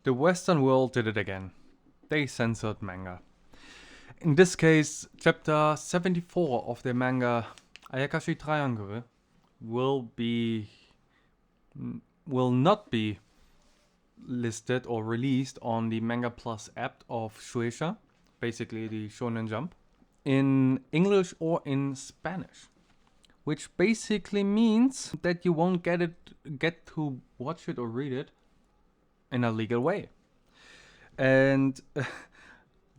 The Western world did it again. They censored manga. In this case, chapter 74 of the manga Ayakashi Triangle will not be listed or released on the Manga Plus app of Shueisha, basically the Shonen Jump, in English or in Spanish, which basically means that you won't get to watch it or read it in a legal way. And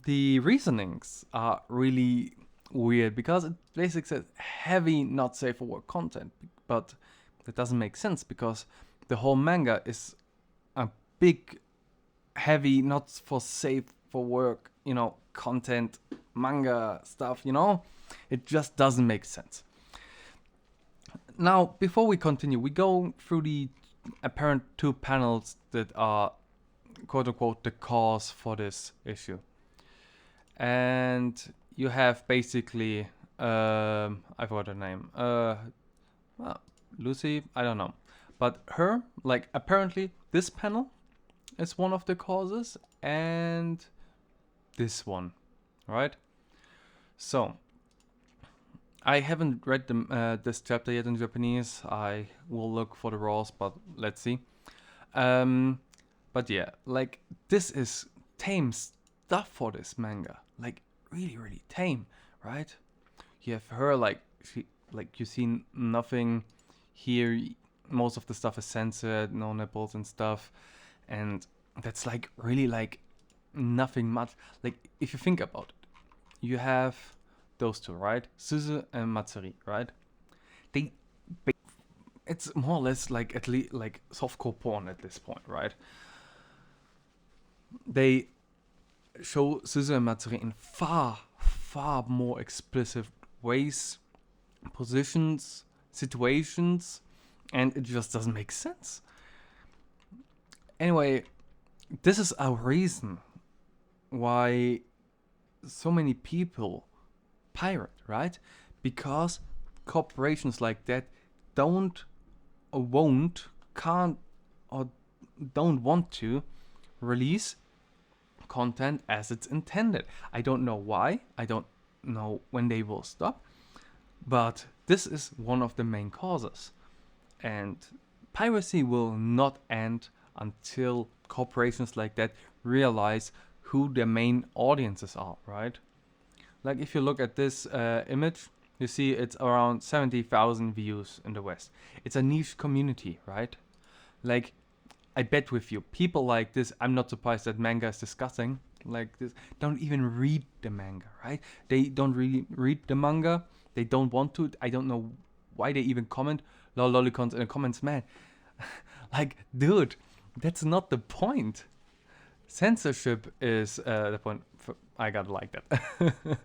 the reasonings are really weird because it basically says heavy, not safe for work content, but that doesn't make sense because the whole manga is a big, heavy, not for safe for work, content manga stuff, It just doesn't make sense. Now, before we continue, we go through the apparent two panels that are quote unquote the cause for this issue. And you have basically, I forgot her name, Lucy, I don't know. But her, apparently this panel is one of the causes, and this one, right? So, I haven't read this chapter yet in Japanese. I will look for the raws, but let's see. But yeah, this is tame stuff for this manga. Really, really tame, right? You have her, you see nothing here. Most of the stuff is censored, no nipples and stuff. And that's really nothing much. If you think about it, you have those two, right? Suzu and Matsuri, right? It's more or less at least softcore porn at this point, right? They show Suzu and Matsuri in far, far more explicit ways, positions, situations, and it just doesn't make sense. Anyway, this is a reason why so many people pirate, right? Because corporations like that don't can't or don't want to release content as it's intended. I don't know why. I don't know when they will stop. But this is one of the main causes. And piracy will not end until corporations like that realize who their main audiences are, right? If you look at this image, you see it's around 70,000 views in the West. It's a niche community, right? I bet with you, people like this, I'm not surprised that manga is discussing like this, don't even read the manga, right? They don't really read the manga. They don't want to. I don't know why they even comment lolicons in the comments, man. Dude, that's not the point. Censorship is the point. I gotta like that.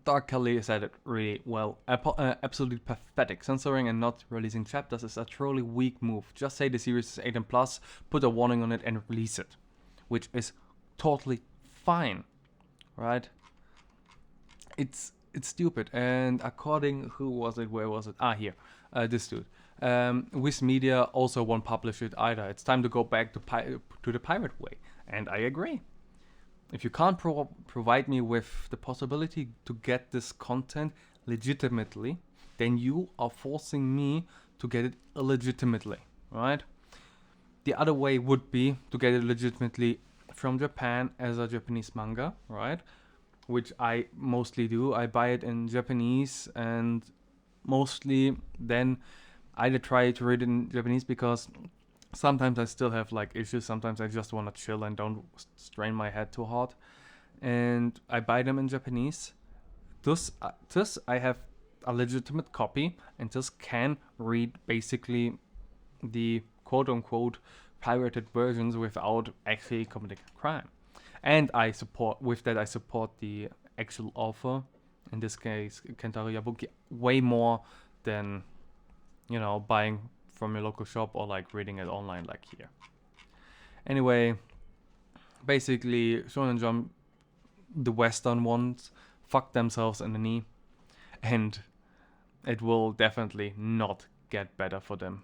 Dark Kelly said it really well. Absolutely pathetic. Censoring and not releasing chapters is a truly weak move. Just say the series is 18 plus, put a warning on it, and release it, which is totally fine, right? It's stupid. And according, who was it? Where was it? Here, this dude. Wiz Media also won't publish it either. It's time to go back to the pirate way, and I agree. If you can't provide me with the possibility to get this content legitimately, then you are forcing me to get it illegitimately, right? The other way would be to get it legitimately from Japan as a Japanese manga, right? Which I mostly do. I buy it in Japanese and mostly then either try to read it in Japanese because sometimes I still have issues. Sometimes I just want to chill and don't strain my head too hard. And I buy them in Japanese. Thus I have a legitimate copy and just can read basically the quote-unquote pirated versions without actually committing a crime. And I support the actual author, in this case Kentaro Yabuki, way more than buying from your local shop or reading it online here. Anyway, basically Shonen Jump, the Western ones, fuck themselves in the knee, and it will definitely not get better for them